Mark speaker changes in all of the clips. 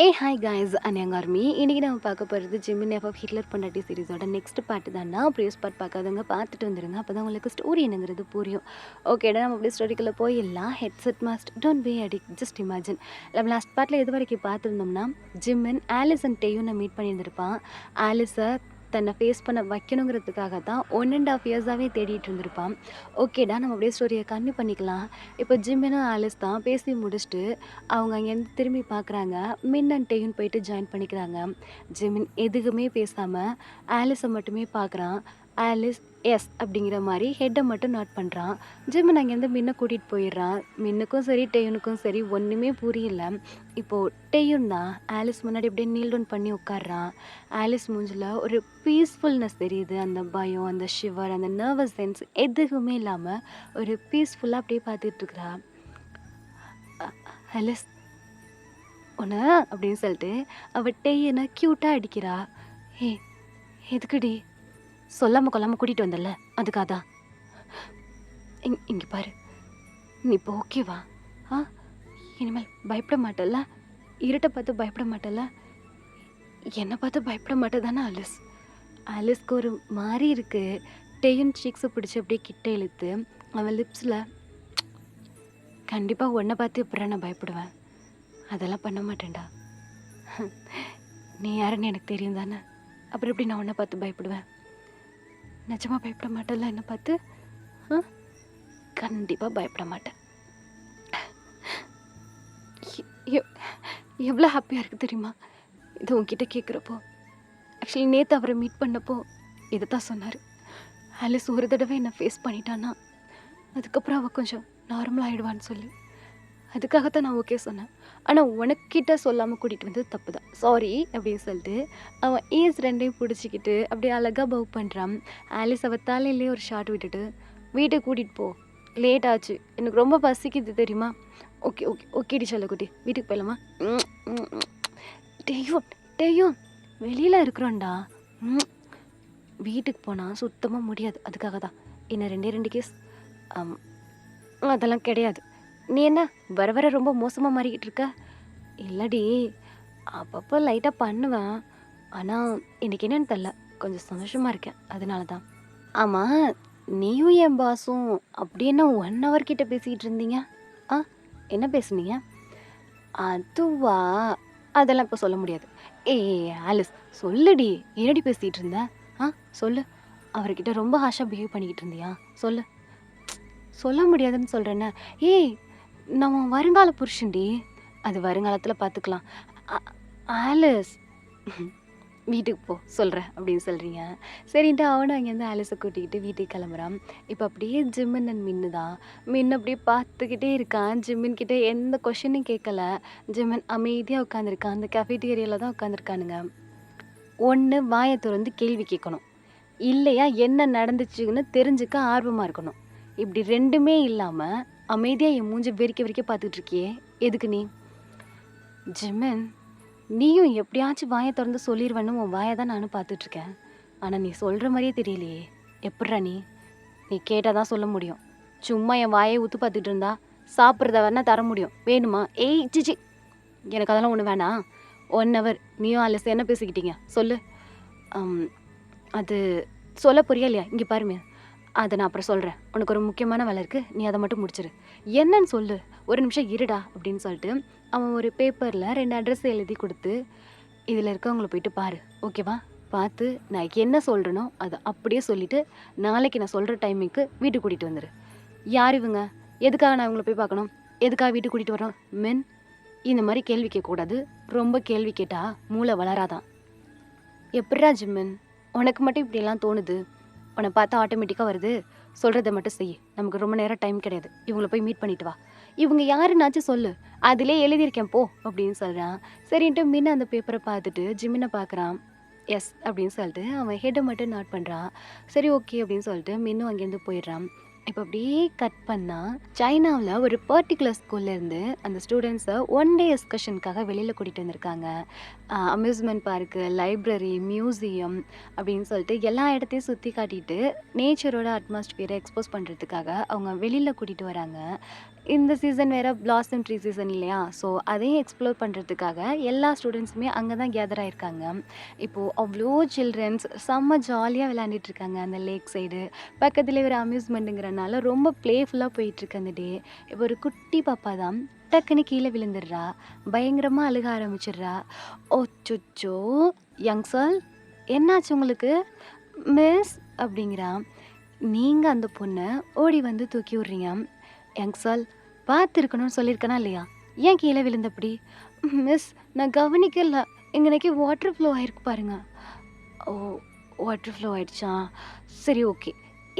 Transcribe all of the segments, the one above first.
Speaker 1: Hi guys அன்யங்கார்மி இன்றைக்கி நம்ம பார்க்க போகிறது ஜிமின் எஃப்எஃப் ஹிட்லர் பொண்டாட்டி சீரிஸோட நெக்ஸ்ட் பார்ட் தானா. ப்ரீவியஸ் பார்ட் பார்க்காதவங்க பார்த்துட்டு வந்துடுங்க, அப்போ தான் உங்களுக்கு ஸ்டோரி என்னங்கிறது புரியும். ஓகேடா, நம்ம அப்படியே ஸ்டோரிக்குள்ளே போயிடலாம். Headset must don't be addict, just imagine. நம்ம லாஸ்ட் பார்ட்டில் எது வரைக்கும் பார்த்துருந்தோம்னா, ஜிமின் ஆலிஸ் அண்ட் டெய்யூனை மீட் பண்ணியிருந்திருப்பான். ஆலிஸை தன்னை ஃபேஸ் பண்ண வைக்கணுங்கிறதுக்காக தான் 1.5 இயர்ஸாகவே தேடிட்டு இருந்திருப்பான். ஓகேடா, நம்ம அப்படியே ஸ்டோரியை கன்டினியூ பண்ணிக்கலாம். இப்போ ஜிமினும் ஆலிஸ் தான் பேசி முடிச்சுட்டு அவங்க அங்கேருந்து திரும்பி பார்க்குறாங்க. மின் அண்ட் டெய்யூன் போயிட்டு ஜாயின் பண்ணிக்கிறாங்க. ஜிமின் எதுக்குமே பேசாமல் ஆலிஸை மட்டுமே பார்க்குறான். ஆலிஸ் எஸ் அப்படிங்கிற மாதிரி ஹெட்டை மட்டும் நோட் பண்ணுறான். ஜிமின் அங்கேருந்து மின்னை கூட்டிகிட்டு போயிடுறான். மின்னுக்கும் சரி டெய்யூனுக்கும் சரி ஒன்றுமே புரியல. இப்போது டெய்யூன் தான் ஆலிஸ் முன்னாடி அப்படியே நீல் டவுன் பண்ணி உட்காடுறான். ஆலிஸ் மூஞ்சில் ஒரு பீஸ்ஃபுல்னஸ் தெரியுது. அந்த பயம், அந்த ஷிவர், அந்த நர்வஸ் சென்ஸ் எதுவுமே இல்லாமல் ஒரு பீஸ்ஃபுல்லாக அப்படியே பார்த்துட்ருக்குறா. ஆலிஸ் ஒன்று அப்படின்னு சொல்லிட்டு அவள் டெய்யனை க்யூட்டாக அடிக்கிறா. ஏ எதுக்குடி சொல்லாமல் கொல்லாமல் கூட்டிகிட்டு வந்தல, அதுக்காக தான். இங்கே பாரு, நீ இப்போ ஓகேவா? இனிமேல் பயப்பட மாட்டல, இருட்டை பார்த்து பயப்பட மாட்டல, என்னை பார்த்து பயப்பட மாட்டேதானே ஆலிஸ்? ஆலிஸ்க்கு ஒரு மாதிரி இருக்கு. டெய்யன் சீக்ஸை பிடிச்சி அப்படியே கிட்ட இழுத்து அவன் லிப்ஸில், கண்டிப்பாக உன்னை பார்த்து எப்படா நான் பயப்படுவேன்? அதெல்லாம் பண்ண மாட்டேன்டா. நீ யாருன்னு எனக்கு தெரியும் தானே, அப்புறம் எப்படி நான் உன்னை பார்த்து பயப்படுவேன்? நிஜமாக பயப்பட மாட்டேன்ல என்னை பார்த்து? கண்டிப்பாக பயப்பட மாட்டேன். எவ்வளோ ஹாப்பியாக இருக்குது தெரியுமா இது உங்ககிட்ட கேட்குறப்போ. ஆக்சுவலி நேற்று அவரை மீட் பண்ணப்போ இதை தான் சொன்னார். ஆலிஸ் ஒரு தடவை என்னை ஃபேஸ் பண்ணிட்டான்னா அதுக்கப்புறம் அவள் கொஞ்சம் நார்மலாக ஆகிடுவான்னு சொல்லி, அதுக்காகத்தான் நான் ஓகே சொன்னேன். ஆனால் உனக்கிட்ட சொல்லாமல் கூட்டிகிட்டு வந்து தப்பு தான், சாரி அப்படின்னு சொல்லிட்டு அவன் ஈஸ் ரெண்டையும் பிடிச்சிக்கிட்டு அப்படியே அழகாக பவ் பண்ணுறான். ஆலிஸ் அவள் தலையிலே ஒரு ஷார்ட் விட்டுட்டு, வீட்டுக்கு கூட்டிகிட்டு போ, லேட் ஆச்சு, எனக்கு ரொம்ப பசிக்குது தெரியுமா? ஓகே ஓகே ஓகேடி செல்லக்குட்டி, வீட்டுக்கு போயிடலாமா? டெய்யூன் டெய்யூன் வெளியில் இருக்கிறோண்டா. வீட்டுக்கு போனால் சுத்தமாக முடியாது, அதுக்காக தான். இன்னும் 2 கேஸ் அதெல்லாம் கிடையாது. நீ என்ன வர வர ரொம்ப மோசமாக மாறிக்கிட்டு இருக்க? இல்லடி, அப்பப்போ லைட்டாக பண்ணுவேன், ஆனால் இன்னைக்கு என்னன்னு தெரில, கொஞ்சம் சந்தோஷமாக இருக்கேன், அதனால தான். ஆமாம், நீயும் என் பாஸும் அப்படின்னா 1 hour கிட்ட பேசிக்கிட்டு இருந்தீங்க. என்ன பேசுனீங்க? அதுவா, அதெல்லாம் இப்போ சொல்ல முடியாது. ஆலிஸ் சொல்லுடி, என்னடி பேசிகிட்டு இருந்த? சொல்லு. அவர்கிட்ட ரொம்ப ஹாஷாக பிஹேவ் பண்ணிக்கிட்டு இருந்தியா? சொல்லு. சொல்ல முடியாதுன்னு சொல்கிறேன்னா. நம்ம வருங்கால புருஷன்டி, அது வருங்காலத்தில் பார்த்துக்கலாம். ஆலிஸ் வீட்டுக்கு போ சொல்கிறேன் அப்படின்னு சொல்கிறீங்க. சரின்ட்டு அவனும் அங்கேருந்து ஆலிஸை கூட்டிக்கிட்டு வீட்டுக்கு கிளம்புறான். இப்போ அப்படியே ஜிமின் அண்ட் மின்னு தான். மின்னு அப்படியே பார்த்துக்கிட்டே இருக்கான். ஜிமின் கிட்டே எந்த கொஷினும் கேட்கல. ஜிமின் அமைதியாக உட்காந்துருக்கான். அந்த கேஃபேட்டீரியாவில் தான் உட்காந்துருக்கானுங்க. ஒன்று வாயை திறந்து கேள்வி கேட்கணும், இல்லையா என்ன நடந்துச்சுன்னு தெரிஞ்சுக்க ஆர்வமாக இருக்கணும். இப்படி ரெண்டுமே இல்லாமல் அமைதியாக என் மூஞ்சி வெறிக்க பார்த்துட்டு இருக்கியே, எதுக்கு நீ? ஜிமின், நீயும் எப்படியாச்சும் வாயை திறந்து சொல்லிடுவேன்னு உன் வாயை தான் நானும் பார்த்துட்ருக்கேன். ஆனால் நீ சொல்கிற மாதிரியே தெரியலையே. எப்பட்றா நீ கேட்டால் தான் சொல்ல முடியும். சும்மா என் வாயை ஊற்று பார்த்துட்டு இருந்தா சாப்பிட்றத வேணா தர முடியும், வேணுமா? சிச்சி, எனக்கு அதெல்லாம் ஒன்று வேணாம். 1 hour நீயும் ஆலிஸ் என்ன பேசிக்கிட்டீங்க சொல்லு. அது சொல்ல புரியலையா? இங்கே பாருமே, அதை நான் அப்புறம் சொல்கிறேன். உனக்கு ஒரு முக்கியமான வேலை இருக்குது, நீ அதை மட்டும் முடிச்சிரு. என்னன்னு சொல்லு, ஒரு நிமிஷம் இருடா அப்படின்னு சொல்லிட்டு அவன் ஒரு பேப்பரில் 2 அட்ரஸ் எழுதி கொடுத்து, இதில் இருக்கவங்களை போயிட்டு பாரு, ஓகேவா? பார்த்து நான் என்ன சொல்கிறேனோ அதை அப்படியே சொல்லிவிட்டு நாளைக்கு நான் சொல்கிற டைமிங்க்கு வீட்டுக்கு கூட்டிகிட்டு வந்துடு. யார் இவங்க? எதுக்காக நான் இவங்களை போய் பார்க்கணும்? எதுக்காக வீட்டுக்கு கூட்டிகிட்டு வரோம்? மென் இந்த மாதிரி கேள்வி கேட்கக்கூடாது. ரொம்ப கேள்வி கேட்டால் மூளை வளராதான். எப்படிரா ஜிம்மன், உனக்கு மட்டும் இப்படியெல்லாம் தோணுது? உன்னை பார்த்தா ஆட்டோமேட்டிக்காக வருது. சொல்கிறத மட்டும் செய், நமக்கு ரொம்ப நேரம் டைம் கிடையாது. இவங்களை போய் மீட் பண்ணிட்டு வா. இவங்க யாருன்னாச்சும் சொல்லு, அதிலே எழுதியிருக்கேன் போ அப்படின்னு சொல்கிறான். சரின்ட்டு மின்ன அந்த பேப்பரை பார்த்துட்டு ஜிமினை பார்க்குறான். எஸ் அப்படின்னு சொல்லிட்டு அவன் ஹெட்டை மட்டும் நோட் பண்ணுறான். சரி ஓகே அப்படின்னு சொல்லிட்டு மின்னும் அங்கேருந்து போயிடுறான். இப்போ அப்படியே கட் பண்ணால் சைனாவில் ஒரு பர்டிகுலர் ஸ்கூல்லேருந்து அந்த ஸ்டூடெண்ட்ஸை 1 day எக்ஸ்கர்ஷனுக்காக வெளியில் கூட்டிகிட்டு வந்திருக்காங்க. அம்யூஸ்மெண்ட் பார்க்கு, லைப்ரரி, மியூசியம் அப்படின்னு சொல்லிட்டு எல்லா இடத்தையும் சுற்றி காட்டிட்டு நேச்சரோட அட்மாஸ்பியரை எக்ஸ்போஸ் பண்ணுறதுக்காக அவங்க வெளியில் கூட்டிகிட்டு வராங்க. இந்த சீசன் வேற பிளாசம் ட்ரீ சீசன் இல்லையா? ஸோ அதையும் எக்ஸ்ப்ளோர் பண்ணுறதுக்காக எல்லா ஸ்டூடெண்ட்ஸுமே அங்கே தான் கேதர் ஆயிருக்காங்க. இப்போது அவ்வளோ சில்ட்ரன்ஸ் செம்ம ஜாலியாக விளையாண்டுட்டு இருக்காங்க அந்த லேக் சைடு. பக்கத்துலேயே ஒரு அம்யூஸ்மெண்ட்டுங்கிறனால ரொம்ப ப்ளேஃபுல்லாக போயிட்டுருக்கு அந்த டே. இப்போ ஒரு குட்டி பாப்பா தான் டக்குன்னு கீழே விழுந்துடுறா. பயங்கரமாக அழுக ஆரம்பிச்சிடுறா. "ஓச்சோச்சோ! யங் சார் என்னாச்சு உங்களுக்கு?" "மிஸ்" அப்படிங்கிறா. நீங்கள் அந்த பொண்ணை ஓடி வந்து தூக்கி விட்றீங்க. "யங் சார் பார்த்துருக்கணும்னு சொல்லியிருக்கனா இல்லையா? ஏன் கீழே விழுந்தப்படி?" "மிஸ் நான் கவனிக்கல. இன்னைக்கு வாட்டர் ஃப்ளோ ஆயிருக்கு பாருங்க." "ஓ வாட்டர் ஃப்ளோ ஆயிடுச்சா? சரி ஓகே.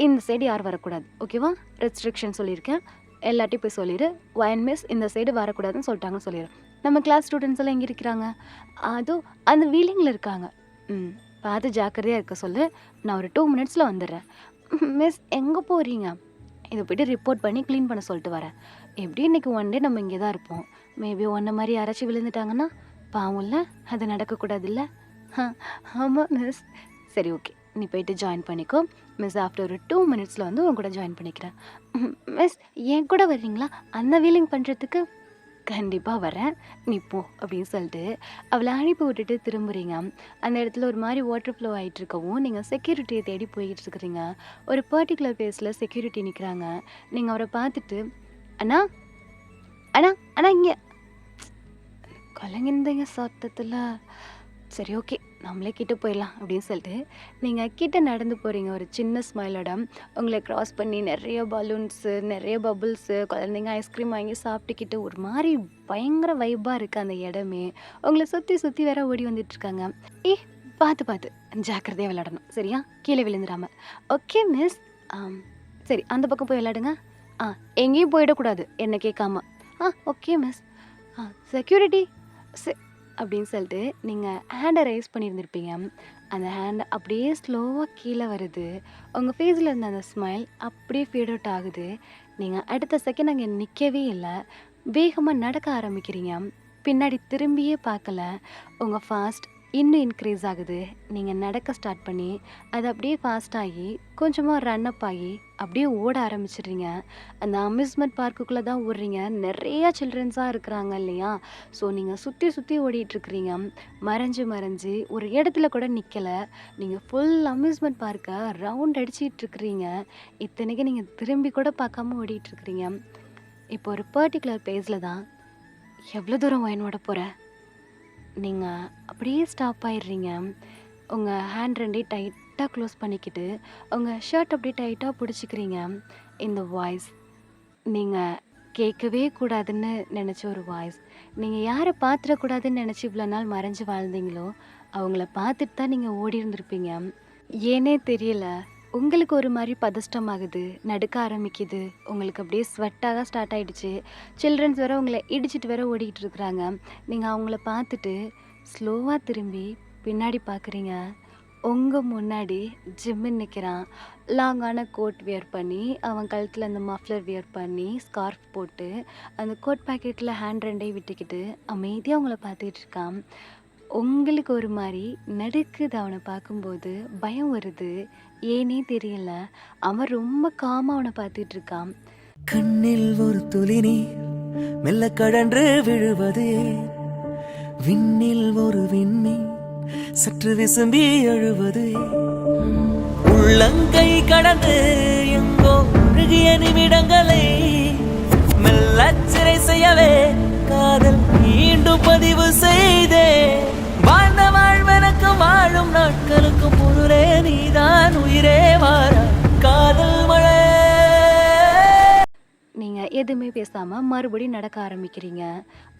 Speaker 1: இந்த சைடு யாரும் வரக்கூடாது ஓகேவா? ரெஸ்ட்ரிக்ஷன் சொல்லியிருக்கேன். எல்லாட்டையும் போய் சொல்லிடு. வயன் மிஸ் இந்த சைடு வரக்கூடாதுன்னு சொல்லிட்டாங்கன்னு சொல்லிடு." நம்ம கிளாஸ் ஸ்டூடெண்ட்ஸ் எல்லாம் எங்கே இருக்கிறாங்க? அதுவும் அந்த வீலிங்கில் இருக்காங்க. ம் பார்த்து ஜாக்கிரதையாக இருக்க சொல்லு. நான் ஒரு 2 மினிட்ஸில் வந்துடுறேன். "மிஸ் எங்கே போகிறீங்க?" "இதை போய்ட்டு ரிப்போர்ட் பண்ணி க்ளீன் பண்ண சொல்லிட்டு வரேன். எப்படியும் இன்னைக்கு ஒன் டே நம்ம இங்கே தான் இருப்போம். மேபி ஒன்றை மாதிரி யாராச்சும் விழுந்துட்டாங்கன்னா பாவம்ல, அது நடக்கக்கூடாதுல்ல." "ஆமாம் மிஸ்." "சரி ஓகே, நீ போயிட்டு ஜாயின் பண்ணிக்கோ. மிஸ் ஆஃப்டர் ஒரு 2 மினிட்ஸில் வந்து உன் கூட ஜாயின் பண்ணிக்கிறேன்." "மிஸ் என் கூட வர்றீங்களா அந்த வீலிங் பண்ணுறதுக்கு?" "கண்டிப்பாக வரேன், நீ போ" அப்படின்னு சொல்லிட்டு அவளை அனுப்பி விட்டுட்டு திரும்புறீங்க. அந்த இடத்துல ஒரு மாதிரி வாட்டர் ஃப்ளோ ஆகிட்டு இருக்கவும் நீங்கள் செக்யூரிட்டியை தேடி போயிட்டு இருக்கிறீங்க. ஒரு பர்டிகுலர் பிளேஸில் செக்யூரிட்டி நிற்கிறாங்க. நீங்கள் அவரை பார்த்துட்டு, "அண்ணா அண்ணா அண்ணா இங்கே" கலங்கிருந்தீங்க சத்தத்தில். "சரி ஓகே, நம்மளே கிட்ட போயிடலாம்" அப்படின்னு சொல்லிட்டு நீங்கள் கிட்ட நடந்து போகிறீங்க ஒரு சின்ன ஸ்மைலோட. உங்களை க்ராஸ் பண்ணி நிறைய பலூன்ஸு, நிறைய பபுள்ஸு, குழந்தைங்க ஐஸ்கிரீம் வாங்கி சாப்பிட்டுக்கிட்டு ஒரு மாதிரி பயங்கர வைப்பாக இருக்குது அந்த இடமே. உங்களை சுற்றி சுற்றி வேற ஓடி வந்துட்டுருக்காங்க. பார்த்து பார்த்து ஜாக்கிரதையாக விளையாடணும் சரியா? கீழே விழுந்துடாம." "Okay miss." சரி அந்த பக்கம் போய் விளையாடுங்க." எங்கேயும் போயிடக்கூடாது என்னை கேட்காம." Okay miss." செக்யூரிட்டி அப்படின்னு சொல்லிட்டு நீங்கள் ஹேண்டை ரைஸ் பண்ணியிருந்திருப்பீங்க. அந்த ஹேண்ட் அப்படியே ஸ்லோவாக கீழே வருது. உங்கள் ஃபேஸில் இருந்த அந்த ஸ்மைல் அப்படியே ஃபேட் அவுட் ஆகுது. நீங்கள் அடுத்த செகண்ட் அங்கே நிற்கவே இல்லை. வேகமாக நடக்க ஆரம்பிக்கிறீங்க. பின்னாடி திரும்பியே பார்க்கல. உங்கள் ஃபாஸ்ட் இன்னும் இன்க்ரீஸ் ஆகுது. நீங்கள் நடக்க ஸ்டார்ட் பண்ணி அது அப்படியே ஃபாஸ்ட் ஆகி கொஞ்சமாக ரன்னப் ஆகி அப்படியே ஓட ஆரம்பிச்சிடுறீங்க. அந்த அம்யூஸ்மெண்ட் பார்க்குள்ளே தான் ஓடுறீங்க. நிறையா சில்ட்ரன்ஸாக இருக்கிறாங்க இல்லையா? ஸோ நீங்கள் சுற்றி சுற்றி ஓடிட்டுருக்கிறீங்க. மறைஞ்சு மறைஞ்சு ஒரு இடத்துல கூட நிற்கலை. நீங்கள் ஃபுல் அம்யூஸ்மெண்ட் பார்க்கை ரவுண்ட் அடிச்சிட்ருக்கிறீங்க. இத்தனைக்கு நீங்கள் திரும்பி கூட பார்க்காம ஓடிட்டுருக்கிறீங்க. இப்போ ஒரு பர்டிகுலர் பேஸில் தான் எவ்வளோ தூரம் ஒயின் ஓட போகிற? நீங்கள் அப்படியே ஸ்டாப் ஆயிடுறீங்க. உங்கள் ஹேண்ட் ரெண்டையும் டைட்டாக க்ளோஸ் பண்ணிக்கிட்டு உங்கள் ஷர்ட் அப்படியே டைட்டாக பிடிச்சிக்கிறீங்க. இந்த வாய்ஸ் நீங்கள் கேட்கவே கூடாதுன்னு நினச்ச ஒரு வாய்ஸ். நீங்கள் யாரை பார்த்துடக்கூடாதுன்னு நினச்சி இவ்வளோ நாள் மறைஞ்சு வாழ்ந்தீங்களோ அவங்கள பார்த்துட்டு தான் நீங்கள் ஓடி இருந்திருப்பீங்க. ஏனே தெரியல, உங்களுக்கு ஒரு மாதிரி பதஷ்டமாகுது, நடுக்க ஆரம்பிக்குது. உங்களுக்கு அப்படியே ஸ்வெட்டாக ஸ்டார்ட் ஆகிடுச்சு. சில்ட்ரன்ஸ் வேற உங்களை இடிச்சிட்டு வேற ஓடிக்கிட்டு இருக்கிறாங்க. நீங்கள் அவங்கள பார்த்துட்டு ஸ்லோவாக திரும்பி பின்னாடி பார்க்குறீங்க. உங்கள் முன்னாடி ஜிம்மின் நிற்கிறான். லாங்கான கோட் வியர் பண்ணி, அவன் கழுத்தில் அந்த மஃப்ளர் வியர் பண்ணி, ஸ்கார்ஃப் போட்டு, அந்த கோட் பாக்கெட்டில் ஹேண்ட் ரெண்டையும் விட்டுக்கிட்டு அமைதியாக அவங்கள பார்த்துக்கிட்டு இருக்கான். உங்களுக்கு ஒரு மாதிரி நடுக்குது. அவனை பார்க்கும்போது பயம் வருது. ஏனே தெரியல. அவன் ரொம்ப காமா அவனை பார்த்துட்டு இருக்கான்.
Speaker 2: கண்ணில் ஒரு துளி நீர் மெல்ல கடன்று விழுவது, விண்ணில் ஒரு விண்மீன் சற்று விசும்பி அழுவது, உள்ளங்கை கடந்து எங்கோ ஒழுகிய நிமிடங்களை மெல்ல சிறை செய்யவே காதல் மீண்டும் பதிவு செய்தே. வாழ்ந்த வாழ்வெனக்கு வாழும் நாட்களுக்கு பொருளே நீதான், உயிரே வார காதல் மழை.
Speaker 1: நீங்கள் எதுவுமே பேசாமல் மறுபடியும் நடக்க ஆரம்பிக்கிறீங்க.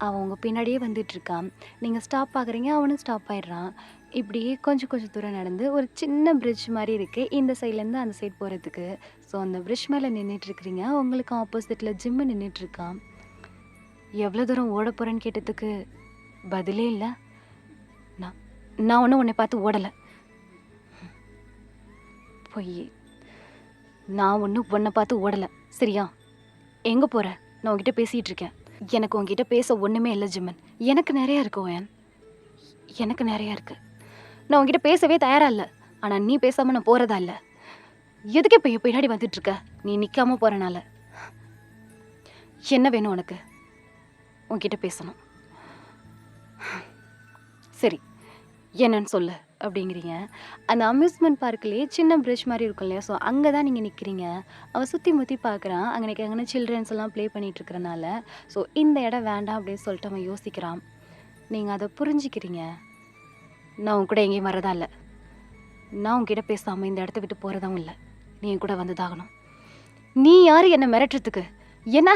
Speaker 1: அவன் உங்கள் பின்னாடியே வந்துட்டுருக்கான். நீங்கள் ஸ்டாப் ஆகுறீங்க, அவனும் ஸ்டாப் ஆயிடுறான். இப்படியே கொஞ்சம் கொஞ்சம் தூரம் நடந்து ஒரு சின்ன பிரிட்ஜ் மாதிரி இருக்குது இந்த சைட்லேருந்து அந்த சைட் போகிறதுக்கு. ஸோ அந்த பிரிட்ஜ் மேலே நின்றுட்டுருக்கிறீங்க. உங்களுக்கு ஆப்போசிட்டில் ஜிம்மு நின்றுட்டுருக்கான். எவ்வளோ தூரம் ஓட போகிறேன்னு கேட்டதுக்கு பதிலே இல்லை. நான் ஒன்றும் உன்னை பார்த்து ஓடலை. பொய். நான் ஒன்றும் உன்னை பார்த்து ஓடலை சரியா? எங்கே போகிற? நான் உங்ககிட்ட பேசிகிட்டு இருக்கேன். எனக்கு உங்ககிட்ட பேச ஒன்றுமே இல்லை ஜிம்மன். எனக்கு நிறையா இருக்கு ஓயன், எனக்கு நிறையா இருக்குது. நான் உங்ககிட்ட பேசவே தயாராக இல்லை. ஆனால் நீ பேசாமல் நான் போகிறதா இல்லை. எதுக்கு இப்போ பின்னாடி வந்துட்டுருக்க? நீ நிற்காமல் போகிறனால. என்ன வேணும் உனக்கு? உன்கிட்ட பேசணும். சரி, என்னன்னு சொல்லு அப்படிங்கிறீங்க. அந்த அம்யூஸ்மெண்ட் பார்க்லேயே சின்ன ப்ரஷ் மாதிரி இருக்கும் இல்லையா? ஸோ அங்கே தான் நீங்கள் நிற்கிறீங்க. அவன் சுற்றி முற்றி பார்க்குறான். அங்கே சில்ட்ரன்ஸ் எல்லாம் ப்ளே பண்ணிகிட்டு இருக்கிறனால ஸோ இந்த இடம் வேண்டாம் அப்படின்னு சொல்லிட்டு அவன் யோசிக்கிறான். நீங்கள் அதை புரிஞ்சுக்கிறீங்க. நான் உன் கூட எங்கேயும் வரதா இல்லை. நான் உன்கிட்ட பேசாமல் இந்த இடத்த விட்டு போகிறதாவும் இல்லை. நீ என் கூட வந்ததாகணும். நீ யார் என்னை மிரட்டுறதுக்கு? என்ன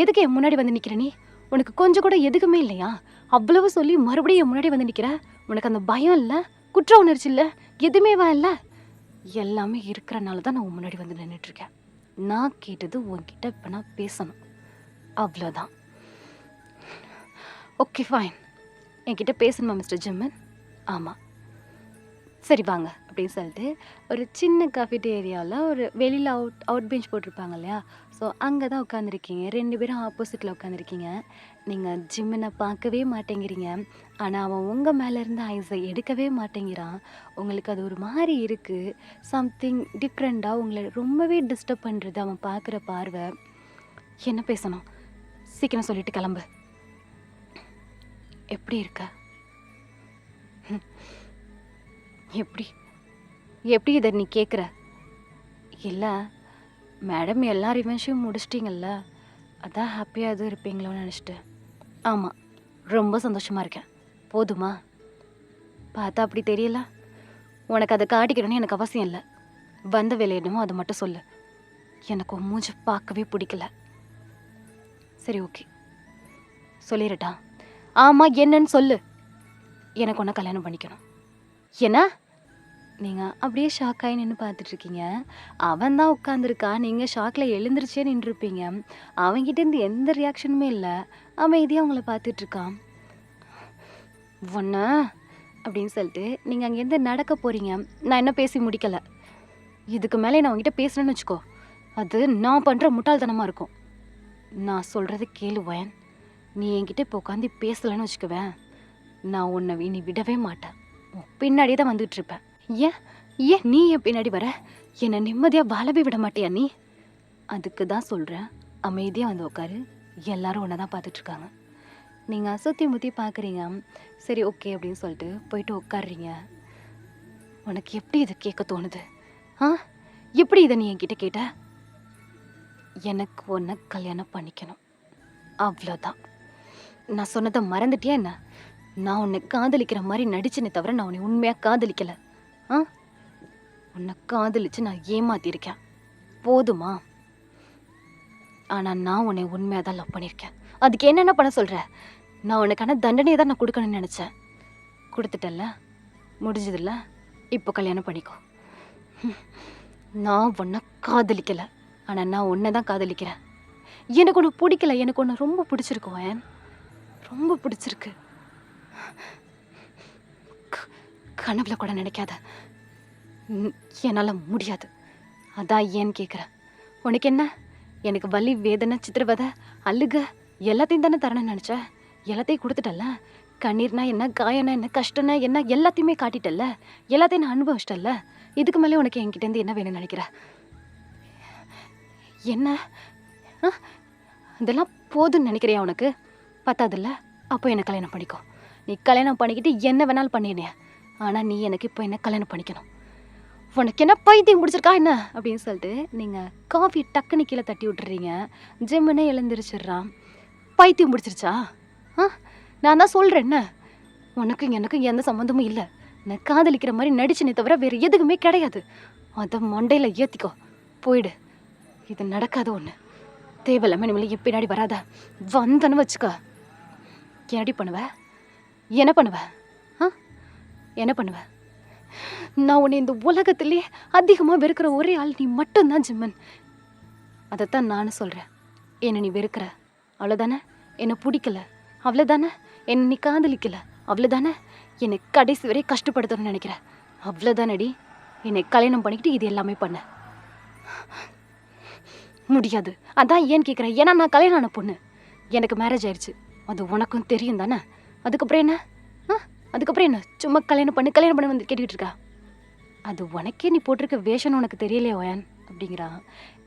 Speaker 1: எதுக்கு என் முன்னாடி வந்து நிற்கிற நீ? உனக்கு கொஞ்சம் கூட எதுக்குமே இல்லையா? அவ்வளவு சொல்லி மறுபடியும் என் முன்னாடி வந்து நிற்கிற. உனக்கு அந்த பயம் இல்லை, குற்ற உணர்ச்சி இல்லை, எதுவுமே இல்லை. எல்லாமே இருக்கிறனால தான் நான் உன் முன்னாடி வந்து நின்றுட்டுருக்கேன். நான் கேட்டது உன்கிட்ட இப்போ நான் பேசணும், அவ்வளோதான். Okay fine. என்கிட்ட பேசணுமா மிஸ்டர் ஜிம்மன்? ஆமாம். சரி வாங்க அப்படின்னு சொல்லிட்டு ஒரு சின்ன காஃபிட்டேரியாவில் ஒரு வெளியில் அவுட் பெஞ்ச் போட்டிருப்பாங்க இல்லையா? ஸோ அங்கே தான் உட்காந்துருக்கீங்க. 2 பேரும் ஆப்போசிட்டில் உட்காந்துருக்கீங்க. நீங்கள் ஜிம்மனை பார்க்கவே மாட்டேங்கிறீங்க. ஆனால் அவன் உங்கள் மேலேருந்து ஐஸை எடுக்கவே மாட்டேங்கிறான். உங்களுக்கு அது ஒரு மாதிரி இருக்குது. சம்திங் டிஃப்ரெண்ட்டாக உங்களை ரொம்பவே டிஸ்டர்ப் பண்ணுறது அவன் பார்க்குற பார்வை. என்ன பேசணும்? சீக்கிரம் சொல்லிட்டு கிளம்பு. எப்படி இருக்க? எப்படி எப்படி இதை நீ கேட்குற? இல்லை மேடம், எல்லா ரிவென்ஷும் முடிச்சிட்டிங்கல்ல, அதான் ஹாப்பியாக எதுவும் இருப்பீங்களோன்னு நினச்சிட்டு. ஆமாம், ரொம்ப சந்தோஷமாக இருக்கேன். போதுமா? பார்த்தா அப்படி தெரியல. உனக்கு அதை காட்டிக்கணும்னு எனக்கு அவசியம் இல்லை. வந்த வேலை என்னமோ அதை மட்டும் சொல்லு. எனக்கு உன் மூஞ்சி பார்க்கவே பிடிக்கல. சரி ஓகே, சொல்லிடட்டா? ஆமாம், என்னன்னு சொல்லு. எனக்கு ஒன்று கல்யாணம் பண்ணிக்கணும். என்ன? நீங்கள் அப்படியே ஷாக்காகி நின்று பார்த்துட்ருக்கீங்க. அவன் தான் உட்காந்துருக்கா, நீங்கள் ஷாக்கில் எழுந்திரிச்சே நின்றுருப்பீங்க. அவன்கிட்டேருந்து எந்த ரியாக்ஷனுமே இல்லை. அமைதியாக அவங்கள பார்த்துட்ருக்கான். ஒன்று அப்படின்னு சொல்லிட்டு நீங்கள் அங்கேருந்து நடக்க போகிறீங்க. நான் என்ன பேசி முடிக்கலை. இதுக்கு மேலே நான் உங்ககிட்ட பேசுகிறேன்னு வச்சுக்கோ, அது நான் பண்ணுற முட்டாள்தனமாக இருக்கும். நான் சொல்கிறது கேளுவேன். நீ என்கிட்ட இப்போ உட்காந்து பேசலைன்னு வச்சுக்குவேன், நான் உன்னை இனி விடவே மாட்டேன். பின்னாடியே தான் வந்துட்டு இருப்பேன். ஏன் நீ என் பின்னாடி வர? என்னை நிம்மதியாக வாழவே விட மாட்டியா நீ? அதுக்கு தான் சொல்கிறேன், அமைதியாக வந்து உட்காரு. எல்லாரும் ஒன்றை தான் பார்த்துட்ருக்காங்க. நீங்கள் சுற்றி முற்றி பார்க்குறீங்க. சரி ஓகே அப்படின்னு சொல்லிட்டு போயிட்டு உட்காடுறீங்க. உனக்கு எப்படி இதை கேட்க தோணுது? எப்படி இதை நீ என்கிட்ட கேட்ட? எனக்கு உன்னை கல்யாணம் பண்ணிக்கணும், அவ்வளோதான். நான் சொன்னதை மறந்துட்டியா என்ன? நான் உன்னை காதலிக்கிற மாதிரி நடிச்சேனே தவிர நான் உன்னை உண்மையாக காதலிக்கலை. உன்னை காதலிச்சு நான் ஏமாத்திருக்கேன், போதுமா? ஆனால் நான் உன்னை உண்மையாக தான் லவ் பண்ணியிருக்கேன். அதுக்கு என்னென்ன பண்ண சொல்கிற? நான் உனக்கான தண்டனையை தான் நான் கொடுக்கணும்னு நினச்சேன். கொடுத்துட்டல்ல, முடிஞ்சதில்ல. இப்போ கல்யாணம் பண்ணிக்கோ. நான் உன்னை காதலிக்கலை, ஆனால் நான் உன்னை தான் காதலிக்கிறேன். எனக்கு ஒன்று பிடிக்கல, எனக்கு ஒன்று ரொம்ப பிடிச்சிருக்கு வேன், ரொம்ப பிடிச்சிருக்கு. கனவுல கூட நினைக்காத. என்னால் முடியாது. அதான் ஏன்னு கேட்குறேன். உனக்கு என்ன? எனக்கு வலி, வேதனை, சித்திரவதை, அழுக எல்லாத்தையும் தானே தரணும்னு நினச்சேன். எல்லாத்தையும் கொடுத்துட்டல்ல. கண்ணீர்னா என்ன, காயம்னா என்ன, கஷ்டம்னா என்ன, எல்லாத்தையுமே காட்டிட்டல்ல. எல்லாத்தையும் நான் அனுபவிச்சிட்டல்ல. இதுக்கு மேலே உனக்கு என்கிட்டேருந்து என்ன வேணும்னு நினைக்கிற? என்ன அதெல்லாம் போதுன்னு நினைக்கிறியா உனக்கு? பத்தாதில்ல? அப்போ என்ன கல்யாணம் பண்ணிக்கோ. நீ கல்யாணம் பண்ணிக்கிட்டு என்ன வேணாலும் பண்ணினே, ஆனால் நீ எனக்கு இப்போ என்ன கல்யாணம் பண்ணிக்கணும். உனக்கு என்ன பைத்தியம் பிடிச்சிருக்கா என்ன அப்படின்னு சொல்லிட்டு நீங்கள் காஃபி டக்குன்னு கீழே தட்டி விட்டுறீங்க. ஜிம்முன்னே எழுந்திரிச்சிட்றான். பைத்தியம் பிடிச்சிருச்சா? நான் தான் சொல்கிறேன், என்ன உனக்கும் எனக்கும் எந்த சம்மந்தமும் இல்லை. நான் காதலிக்கிற மாதிரி நடிச்சுனே தவிர வேறு எதுக்குமே கிடையாது. அதை மண்டையில் ஏற்றிக்கோ, போயிடு. இது நடக்காத ஒன்று. தேவையில்லாமல் இனிமேல் என் பின்னாடி வராத. வந்தன்னு வச்சுக்க. என்னடி பண்ணுவ? என்ன பண்ணுவ? என்ன பண்ணுவ? நான் உன்னை இந்த உலகத்திலே அதிகமாக வெறுக்கிற ஒரே ஆள் நீ மட்டும்தான் ஜிம்மன். அதைத்தான் நானும் சொல்கிறேன். என்னை நீ வெறுக்கிற, அவ்வளோதானே? என்னை பிடிக்கல, அவ்வளோதானே? என்னை நீ காதலிக்கல, அவ்வளோதானே? என்னை கடைசி வரை கஷ்டப்படுத்தணும்னு நினைக்கிற, அவ்வளோதானடி? என்னை கல்யாணம் பண்ணிக்கிட்டு இது எல்லாமே பண்ண முடியாது. அதான் ஏன்னு கேட்குறேன். ஏன்னா நான் கல்யாணம் ஆன பொண்ணு, எனக்கு மேரேஜ் ஆயிடுச்சு. அது உனக்கும் தெரியும் தானே? அதுக்கப்புறம் என்ன? அதுக்கப்புறம் என்ன? சும்மா கல்யாணம் பண்ணி வந்து கேட்டுக்கிட்டு இருக்கா? அது உனக்கே நீ போட்டிருக்க வேஷம்னு உனக்கு தெரியலையா ஓயான் அப்படிங்கிறா.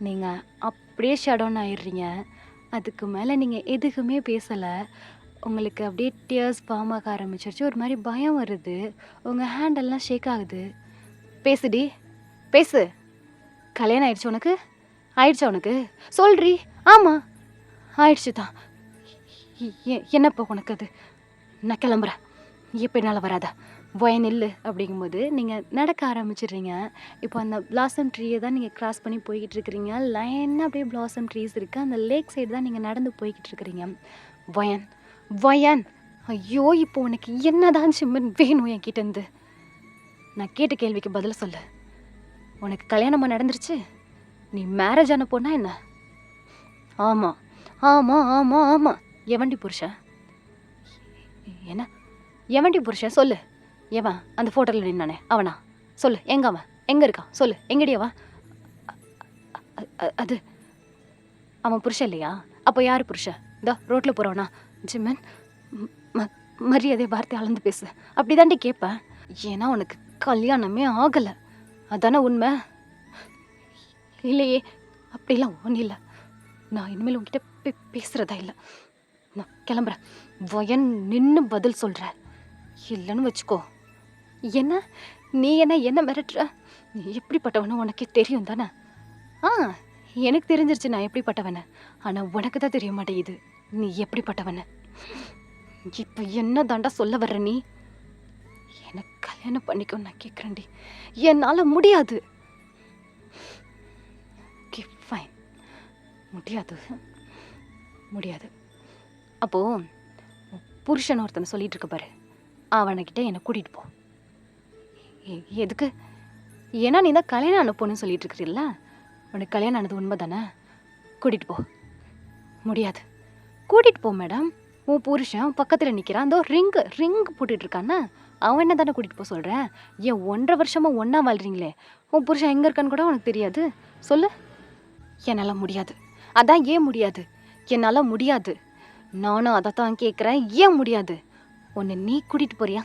Speaker 1: நீங்கள் அப்படியே ஷடவுன் ஆயிடுறீங்க. அதுக்கு மேலே நீங்கள் எதுக்குமே பேசலை. உங்களுக்கு அப்படியே டியர்ஸ் ஃபார்ம் ஆக ஆரம்பிச்சிருச்சு. ஒரு மாதிரி பயம் வருது. உங்கள் ஹேண்டெல்லாம் ஷேக் ஆகுது. பேசுடி, பேசு. கல்யாணம் ஆயிடுச்சு உனக்கு? ஆயிடுச்சா உனக்கு? சொல்றி. ஆமாம், ஆயிடுச்சு தான். என்னப்போ உனக்கு அது? நான் கிளம்புறேன். இப்போ என்னால் வராத. வயன் இல்லை அப்படிங்கும்போது நீங்கள் நடக்க ஆரம்பிச்சிடுறீங்க. இப்போ அந்த பிளாசம் ட்ரீயை தான் நீங்கள் கிராஸ் பண்ணி போய்கிட்டு இருக்கிறீங்க. லைனாக அப்படியே பிளாசம் ட்ரீஸ் இருக்குது. அந்த லேக் சைடு தான் நீங்கள் நடந்து போய்கிட்டு இருக்கிறீங்க. வயன், வயன், ஐயோ இப்போ உனக்கு என்னதான் சிம்மன் வேணும் என்கிட்டேருந்து? நான் கேட்ட கேள்விக்கு பதில் சொல்லு. உனக்கு கல்யாணமாக நடந்துருச்சு? நீ மேரேஜ் ஆன பொண்ணா என்ன? ஆமாம் ஆமாம் ஆமாம் ஆமாம். எவன்டி புருஷன்? என்ன எவன்டி புருஷன் சொல்லு. எவன் அந்த ஃபோட்டோவில் நின்னானே அவனா? சொல்லு. எங்க அவன்? எங்கே இருக்கான்? சொல்லு. எங்கடி அவன்? அது அவன் புருஷன் இல்லையா? அப்போ யார் புருஷன்? இதோ ரோட்டில் போகிறவனா? ஜிம்மன், மரியாதை வார்த்தை அளந்து பேசு. அப்படி தாண்டி கேட்பேன். ஏன்னா உனக்கு கல்யாணமே ஆகலை, அதானே உண்மை? இல்லையே, அப்படிலாம் ஒன்றும் இல்லை. நான் இனிமேல் உங்ககிட்ட பேசுகிறதா இல்லை. நான் கிளம்புறேன். வயன் நின்று பதில் சொல்கிற. இல்லைன்னு வச்சுக்கோ. என்ன நீ என்ன மிரட்டுற? நீ எப்படிப்பட்டவனு உனக்கே தெரியும் தானே? எனக்கு தெரிஞ்சிருச்சு நான் எப்படிப்பட்டவனு. ஆனால் உனக்கு தான் தெரிய மாட்டேங்குது நீ எப்படிப்பட்டவனு. இப்போ என்ன தாண்டா சொல்ல வர்ற நீ? எனக்கு கல்யாணம் பண்ணிக்கோ நான் கேட்குறேன்டி. என்னால் முடியாது. ஓகே ஃபைன், முடியாது முடியாது. அப்போது புருஷன் ஒருத்தனை சொல்லிட்டு இருக்க பாரு, அவனைக்கிட்ட என்னை கூட்டிகிட்டு போ. எதுக்கு? ஏன்னா நீ தான் கல்யாணம் ஆன பொண்ணுன்னு சொல்லிட்டு இருக்கிறீல்ல, உனக்கு கல்யாணம் ஆனது உண்மை தானே? கூட்டிகிட்டு போ. முடியாது. கூட்டிகிட்டு போ மேடம். உன் புருஷன் பக்கத்தில் நிற்கிறான், அந்த ரிங் போட்டுட்டு இருக்கான்னா அவன் என்ன தானே கூட்டிகிட்டு போக சொல்கிறேன். ஏன் 1.5 வருஷமாக ஒன்றா வாழ்கிறீங்களே, உன் புருஷன் எங்கே இருக்கான்னு கூட உனக்கு தெரியாது? சொல்லு. என்னால் முடியாது. அதான் ஏன் முடியாது? என்னால் முடியாது. நானும் அதை தான் கேட்குறேன், ஏன் முடியாது? உன்னை நீ கூட்டிகிட்டு போறியா,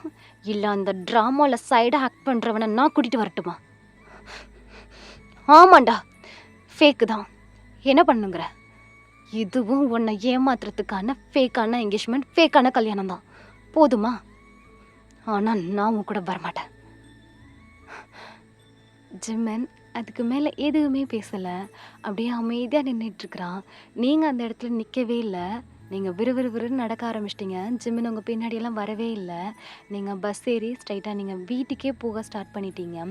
Speaker 1: இல்லை அந்த ட்ராமாவில் சைடாக ஆக்ட் பண்ணுறவனை நான் கூட்டிகிட்டு வரட்டுமா? ஆமாண்டா, ஃபேக்கு தான். என்ன பண்ணுங்கிற? இதுவும் உன்னை ஏமாத்துறதுக்கான ஃபேக்கான என்கேஜ்மெண்ட், ஃபேக்கான கல்யாணம் தான். போதுமா? ஆனால் நான் உன் கூட வரமாட்டேன். ஜிம்மன் அதுக்கு மேலே எதுவுமே பேசலை. அப்படியே அமைதியாக நின்றுட்டுருக்குறான். நீங்கள் அந்த இடத்துல நிற்கவே இல்லை. நீங்கள் விறுவிறுன்னு நடக்க ஆரம்பிச்சிட்டிங்க. ஜிம்மன் உங்கள் பின்னாடியெல்லாம் வரவே இல்லை. நீங்கள் பஸ் ஏறி ஸ்ட்ரைட்டாக நீங்கள் வீட்டுக்கே போக ஸ்டார்ட் பண்ணிட்டீங்க.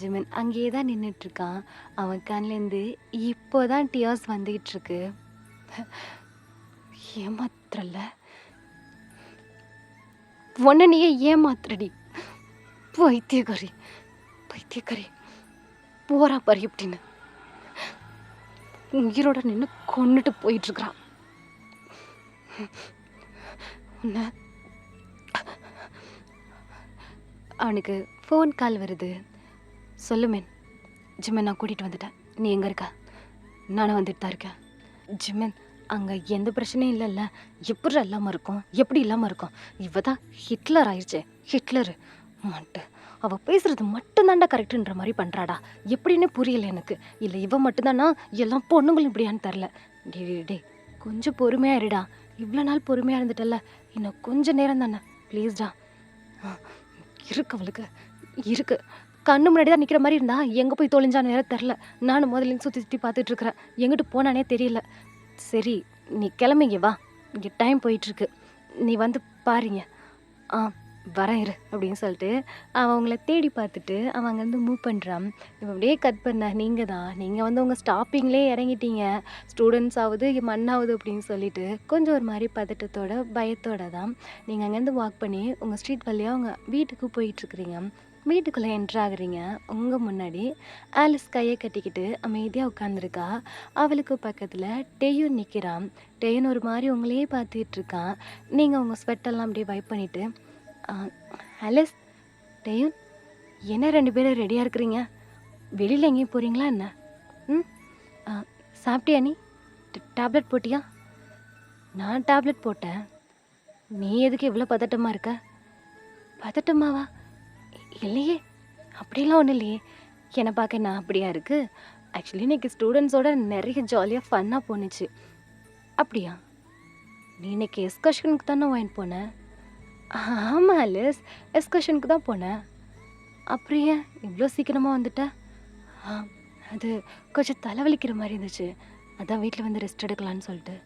Speaker 1: ஜிம்மன் அங்கேயே தான் நின்றுட்டுருக்கான். அவன் கண்லேருந்து இப்போ தான் டியர்ஸ் வந்துக்கிட்டுருக்கு. ஏமாத்திரல உன்னை நீயே ஏமாத்துறடி பைத்தியக்காரி, பைத்தியக்காரி. போறா பாரு எப்படின்னு உயிரோட நின்று கொண்டுட்டு போயிட்டுருக்குறான். உன்னை அவனுக்கு ஃபோன் கால் வருது. சொல்லுமேன். ஜிம்மன் நான் கூட்டிகிட்டு வந்துட்டேன். நீ எங்கே இருக்க? நானும் வந்துட்டு தான் இருக்கேன். ஜிம்மன் அங்கே எந்த பிரச்சனையும் இல்லைல்ல? எப்படி இல்லாமல் இருக்கும்? எப்படி இல்லாமல் இருக்கும்? இவ தான் ஹிட்லர் ஆயிடுச்சே, ஹிட்லரு மட்டு. அவள் பேசுகிறது மட்டும்தாண்டா கரெக்டுன்ற மாதிரி பண்ணுறாடா. எப்படின்னு புரியல எனக்கு. இல்லை இவன் மட்டும்தானா எல்லாம் பொண்ணுங்களும் இப்படியான்னு தெரில. டே கொஞ்சம் பொறுமையாக இருடா. இவ்வளோ நாள் பொறுமையாக இருந்துட்டல்ல, இன்னும் கொஞ்சம் நேரம் தானே ப்ளீஸ்டா. இருக்கு அவளுக்கு இருக்கு. கண்ணு முன்னாடி தான் நிற்கிற மாதிரி இருந்தா எங்கே போய் தொலைஞ்சான்னு வேற தெரில. நானும் முதல்ல சுற்றி பார்த்துட்ருக்குறேன். எங்கிட்டு போனானே தெரியல. சரி நீ கிளம்பிங்க வா, இங்கே டைம் போயிட்டுருக்கு. நீ வந்து பாருங்க. வரேன் இரு அப்படின்னு சொல்லிட்டு அவன் அவங்கள தேடி பார்த்துட்டு அவன் அங்கேருந்து மூவ் பண்ணுறான். இவன் அப்படியே கட் பண்ண, நீங்கள் வந்து உங்கள் ஸ்டாப்பிங்லேயே இறங்கிட்டீங்க. ஸ்டூடெண்ட்ஸ் ஆகுது மண்ணாகுது அப்படின்னு சொல்லிட்டு கொஞ்சம் ஒரு மாதிரி பதட்டத்தோட பயத்தோட தான் நீங்கள் அங்கேருந்து வாக் பண்ணி உங்கள் ஸ்ட்ரீட் வழியாக உங்கள் வீட்டுக்கு போயிட்டுருக்குறீங்க. வீட்டுக்குள்ளே என்ட்ரு ஆகுறீங்க. உங்கள் முன்னாடி ஆலிஸ் கையை கட்டிக்கிட்டு அமைதியாக உட்காந்துருக்கா. அவளுக்கு பக்கத்தில் டெய்யூன் நிற்கிறான். டெய்யூன் ஒரு மாதிரி உங்களையே பார்த்துட்ருக்கான். நீங்கள் உங்கள் ஸ்வெட்டெல்லாம் அப்படியே வைப் பண்ணிவிட்டு, ஆலிஸ், டெய்யூன், என்ன 2 பேரும் ரெடியாக இருக்கிறீங்க? வெளியில் எங்கேயும் போகிறீங்களா என்ன? சாப்பிட்டியா? நீ டேப்லெட் போட்டியா? நான் டேப்லெட் போட்டேன். நீ எதுக்கு இவ்வளோ பதட்டமாக இருக்க? பதட்டமாவா? இல்லையே, அப்படிலாம் ஒன்றும் இல்லையே. என்னை பார்க்க நான் அப்படியா இருக்குது? ஆக்சுவலி இன்றைக்கி ஸ்டூடெண்ட்ஸோட நிறைய ஜாலியாக ஃபன்னாக போணுச்சு. அப்படியா? நீ இன்னைக்கு எஸ்கர்ஷனுக்கு தானே வாங்கிட்டு போன? ஆமாம் ஆலிஸ், எஸ்கர்ஷனுக்கு தான் போனேன். அப்புறம் ஏன் இவ்வளோ சீக்கிரமாக வந்துட்ட? ஆ, அது கொஞ்சம் தலைவலிக்கிற மாதிரி இருந்துச்சு, அதான் வீட்டில் வந்து ரெஸ்ட் எடுக்கலான்னு சொல்லிட்டு.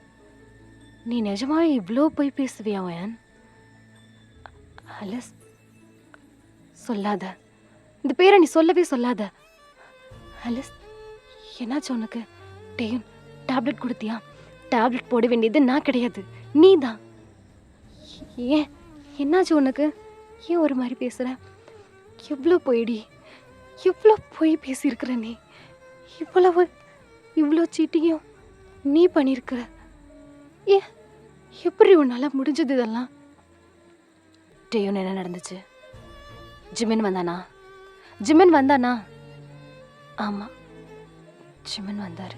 Speaker 1: நீ நிஜமாவே இவ்வளோ போய் பேசுவியா வயன்? ஆலிஸ், சொல்லாத, இந்த பேரை நீ சொல்லவே சொல்லாத. ஆலிஸ், என்னாச்சு உனக்கு? டேயும் டேப்லெட் கொடுத்தியா? டேப்லெட் போட வேண்டியது நான் கிடையாது, நீ தான். ஏன், என்னாச்சு உனக்கு? ஏன் ஒரு மாதிரி பேசுற? எவ்வளோ போயிடி, எவ்வளோ போய் பேசியிருக்கிற நீ. இவ்வளோ சீட்டியும் நீ பண்ணியிருக்கிற. ஏன், எப்படி உன்னால் முடிஞ்சது இதெல்லாம்? டேயும் என்ன நடந்துச்சு? ஜிமின் வந்தானா? ஆமாம், ஜிமின் வந்தார்.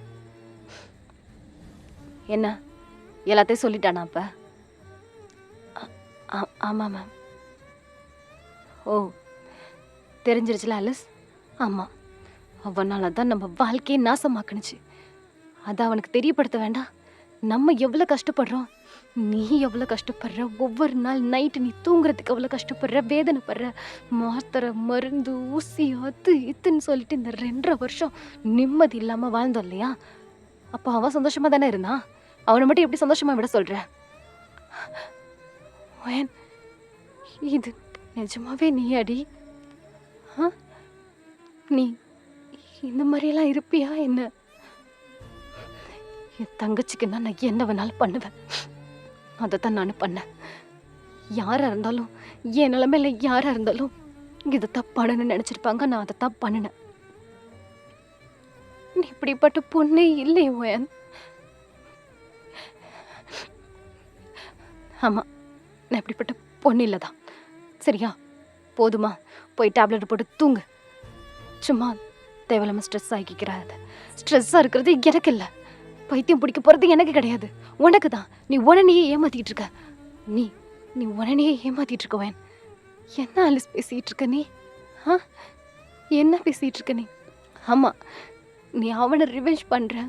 Speaker 1: என்ன, எல்லாத்தையும் சொல்லிட்டானா அப்ப? ஆமாம் மேம். ஓ, தெரிஞ்சிருச்சுல ஆலிஸ்? ஆமாம், அவனால தான் நம்ம வாழ்க்கையை நாசமாக்குனுச்சு. அதை அவனுக்கு தெரியப்படுத்த வேண்டாம்? நம்ம எவ்வளோ கஷ்டப்படுறோம், நீ எவ்வளோ கஷ்டப்படுற, ஒவ்வொரு நாள் நைட்டு நீ தூங்குறதுக்கு எவ்வளோ கஷ்டப்படுற, வேதனைப்படுற, மாத்திரை மருந்து ஊசி அது இதுன்னு சொல்லிட்டு இந்த 2.5 வருஷம் நிம்மதி இல்லாமல் வாழ்ந்தோம் இல்லையா? அப்போ அவன் சந்தோஷமாக தானே இருந்தான், அவனை மட்டும் எப்படி சந்தோஷமாக விட சொல்கிற? இது நிஜமாவே நீ அடி? நீ இந்த மாதிரியெல்லாம் இருப்பியா என்ன? என் தங்கச்சிக்குன்னா நான் என்ன வேணாலும் பண்ணுவேன், அதைத்தான் நான் பண்ணேன். யாராக இருந்தாலும், என் நிலைமையில யாராக இருந்தாலும் இதை தப்பானு நினச்சிருப்பாங்க, நான் அதை தான் பண்ணினேன். நீ இப்படிப்பட்ட பொண்ணே இல்லை ஓயன். ஆமாம், நான் இப்படிப்பட்ட பொண்ணு இல்லை தான். சரியா, போதுமா? போய் டேப்லெட் போட்டு தூங்கு. சும்மா தேவையில்லாமல் ஸ்ட்ரெஸ் ஆகிக்கிறாது. ஸ்ட்ரெஸ்ஸாக இருக்கிறது எனக்கு இல்லை, பைத்தியம் பிடிக்க போகிறது எனக்கு கிடையாது, உனக்கு தான். நீ உடனே ஏமாத்திட்டு இருக்க, நீ உடனே ஏமாத்திட்டு இருக்க வேன். என்ன ஆலிஸ் பேசிகிட்டு இருக்க நீ? என்ன பேசிகிட்டு இருக்க நீ? ஆமாம், நீ அவனை ரிவெஞ்ச் பண்ணுற,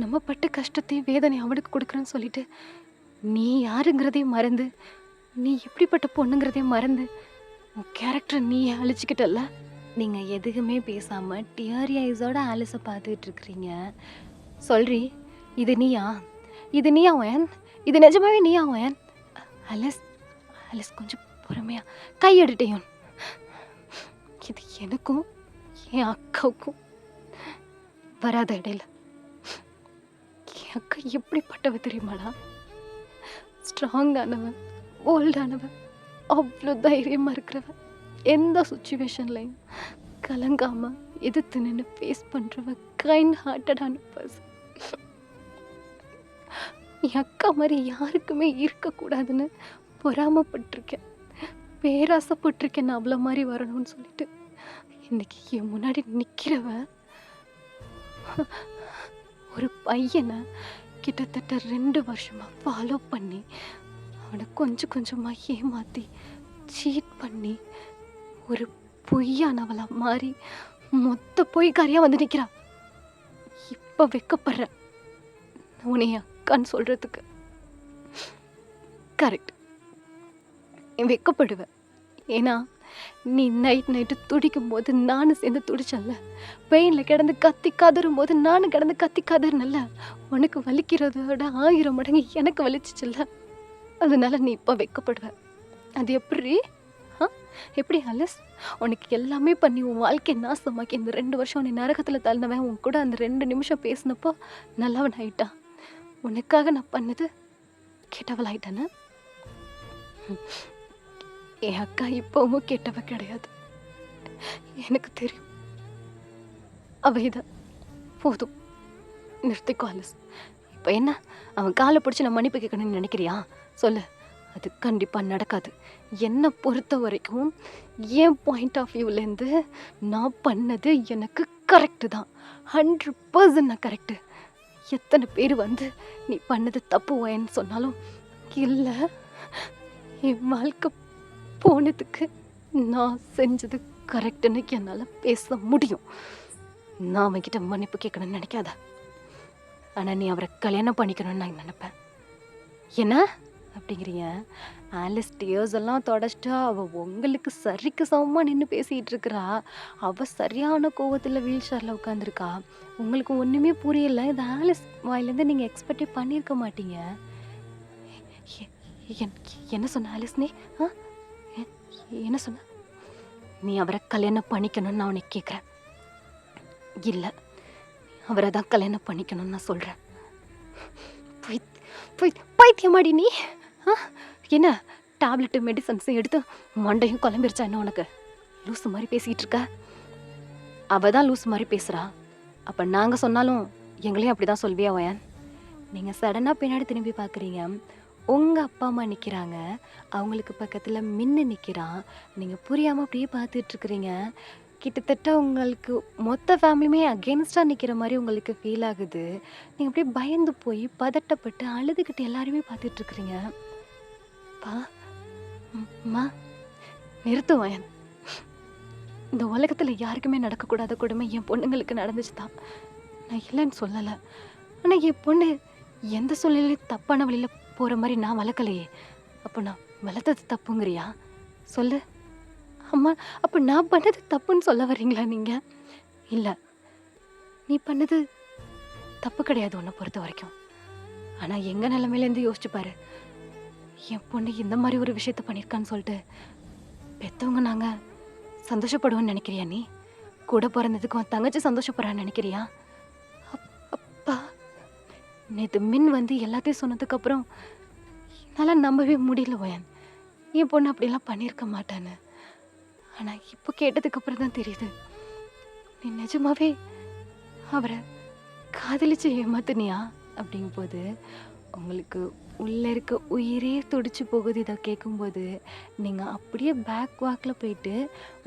Speaker 1: நம்ம பட்ட கஷ்டத்தை வேதனை அவனுக்கு கொடுக்குறேன்னு சொல்லிட்டு நீ யாருங்கிறதையும் மறந்து, நீ எப்படிப்பட்ட பொண்ணுங்கிறதையும் மறந்து உன் கேரக்டரை நீ அழிச்சிக்கிட்டல்ல. நீங்கள் எதுவுமே பேசாமல் டியரி ஐஸோட ஆலிஸை பார்த்துட்டு இருக்கிறீங்க. சொல்றி, இது நீயா? அவன்? இது நிஜமாவே நீயா அவன்? ஆலிஸ் கொஞ்சம் பொறுமையா கையெடுட்டேன். இது எனக்கும் என் அக்காவுக்கும் வராத இடையில. என் அக்கா எப்படிப்பட்டவ தெரியுமாடா? ஸ்ட்ராங்கானவன், ஓல்டானவன், அவ்வளோ தைரியமாக இருக்கிறவன், எந்த சுச்சுவேஷன்லையும் கலங்காம எதிர்த்து நின்று ஃபேஸ் பண்ணுறவன், கைண்ட் ஹார்ட்டடான பர்சன். என் அக்கா மாதிரி யாருக்குமே இருக்கக்கூடாதுன்னு பொறாமப்பட்டிருக்கேன், பேராசைப்பட்டிருக்கேன் நான் அவ்வளோ மாதிரி வரணும்னு சொல்லிட்டு. இன்னைக்கு என் முன்னாடி நிற்கிறவன் ஒரு பையனை கிட்டத்தட்ட 2 வருஷமாக ஃபாலோ பண்ணி அவனை கொஞ்சம் கொஞ்சமாக ஏமாற்றி சீட் பண்ணி ஒரு பொய்யானவளாக மாறி மொத்த பொய்க்காரியாக வந்து நிற்கிறான். இப்போ வெக்கப்படுறேன் உன்னைய அக்கான்னு சொல்கிறதுக்கு. கரெக்ட், வெக்கப்படுவேன். ஏன்னா நீ நைட்டு துடிக்கும் போது நானும் சேர்ந்து துடிச்சல்ல, பெயினில் கிடந்து கத்தி கதறும் போது நானும் கிடந்து கத்தி கதறினல்ல, உனக்கு வலிக்கிறதோட 1000 மடங்கு எனக்கு வலிச்சிச்சுல்ல, அதனால நீ இப்போ வெக்கப்படுவ. அது எப்படி ஆலிஸ்? உனக்கு எல்லாமே பண்ணி உன் வாழ்க்கையை நாசமாக்கி இந்த 2 வருஷம் உன்னை நரகத்தில் தள்ளினவன் உன் கூட அந்த 2 நிமிஷம் பேசினப்போ நல்லவன் ஆயிட்டான். உனக்காக நான் பண்ணது கெட்டவள் ஆயிட்டானே? என் அக்கா இப்பவும் கெட்டவ கிடையாது, எனக்கு தெரியும். அவ இத போதும், நிறுத்திக்கோ ஆலிஸ். இப்போ என்ன, அவன் காலை பிடிச்சி நான் மன்னிப்பு கேட்கணும்னு நினைக்கிறியா? சொல்லு. அது கண்டிப்பாக நடக்காது. என்னை பொறுத்த வரைக்கும் என் பாயிண்ட் ஆஃப் வியூலேருந்து நான் பண்ணது எனக்கு கரெக்டு தான், 100% நான் கரெக்டு. எத்தனை பேர் வந்து நீ பண்ணது தப்பு வயன்னு சொன்னாலும் இல்லை, என் வாழ்க்கை போனதுக்கு நான் செஞ்சது கரெக்டுன்னு என்னால் பேச முடியும். நான் அவன்கிட்ட மன்னிப்பு கேட்கணும்னு நினைக்காத. ஆனால் நீ அவரை கல்யாணம் பண்ணிக்கணும்னு நான் நினைப்பேன். என்ன அப்படிங்கிறீங்க? ஆலிஸ் டியர்ஸ் எல்லாம் தொடச்சிட்டு அவள் உங்களுக்கு சரிக்கு சமமாக நின்று பேசிகிட்டு இருக்கிறா. அவள் சரியான கோவத்தில் வீல் சேரில் உட்காந்துருக்கா. உங்களுக்கு ஒன்றுமே புரியல. இது ஆலிஸ் வாயிலேருந்து நீங்கள் எக்ஸ்பெக்டே பண்ணியிருக்க மாட்டீங்க. எ- என்ன சொன்ன ஆலிஸ் நீ? ஆ எ- என்ன சொன்ன? நீ அவரை கல்யாணம் பண்ணிக்கணும்னு நான் உனக்கு கேட்குறேன். இல்லை, அவரை தான் கல்யாணம் பண்ணிக்கணும்னு நான் சொல்கிறேன். போய் போய் பைத்தியமாடி நீ? ஆ என்ன டேப்லெட்டு மெடிசன்ஸும் எடுத்து மண்டையும் குழம்பிருச்சா என்ன உனக்கு? லூசு மாதிரி பேசிக்கிட்டு இருக்க. அவள் தான் லூசு மாதிரி பேசுகிறா. அப்போ நாங்கள் சொன்னாலும் எங்களையும் அப்படி தான் சொல்வியா வயன்? நீங்கள் சடனாக பின்னாடி திரும்பி பார்க்குறீங்க. உங்கள் அப்பா அம்மா நிற்கிறாங்க. அவங்களுக்கு பக்கத்தில் மின்னு நிற்கிறான். நீங்கள் புரியாமல் அப்படியே பார்த்துட்ருக்குறீங்க. கிட்டத்தட்ட உங்களுக்கு மொத்த ஃபேமிலியுமே அகெயின்ஸ்டாக நிற்கிற மாதிரி உங்களுக்கு ஃபீல் ஆகுது. நீங்கள் அப்படியே பயந்து போய் பதட்டப்பட்டு அழுதுகிட்டு எல்லாருமே பார்த்துட்ருக்குறீங்க. பா அம்மா நிறுத்து வயன். இந்த உலகத்தில் யாருக்குமே நடக்கக்கூடாத கொடுமை என் பொண்ணுங்களுக்கு நடந்துச்சு தான். நான் இல்லைன்னு சொல்லலை. ஆனால் என் பொண்ணு எந்த சூழ்நிலையும் தப்பான வழியில் போகிற மாதிரி நான் வளர்க்கலையே. அப்போ நான் வளர்த்தது தப்புங்கிறியா? சொல்லு அம்மா. அப்போ நான் பண்ணது தப்புன்னு சொல்ல வர்றீங்களா நீங்கள்? இல்லை, நீ பண்ணது தப்பு கிடையாது உன்னை பொறுத்த வரைக்கும். ஆனால் எங்கள் நிலைமையிலேருந்து யோசிச்சு பாரு. என் பொண்ணு இந்த மாதிரி ஒரு விஷயத்த பண்ணியிருக்கான்னு சொல்லிட்டு பெற்றவங்க நாங்கள் சந்தோஷப்படுவோன்னு நினைக்கிறியா? நீ கூட பிறந்ததுக்கு உன் தங்கச்சி சந்தோஷப்படுறான்னு நினைக்கிறியா? அப்பா, நேற்று மின் வந்து எல்லாத்தையும் சொன்னதுக்கப்புறம் என்னால் நம்பவே முடியல வயன். என் பொண்ணு அப்படிலாம் பண்ணியிருக்க மாட்டான்னு. ஆனால் இப்போ கேட்டதுக்கப்புறம் தான் தெரியுது, நீ நிஜமாவே அவரை காதலிச்சு ஏமாத்துனியா? அப்படிங்கும்போது உங்களுக்கு உள்ளே இருக்க உயிரே துடிச்சு போகுது. இதை கேட்கும்போது நீங்கள் அப்படியே பேக் வாக்கில் போயிட்டு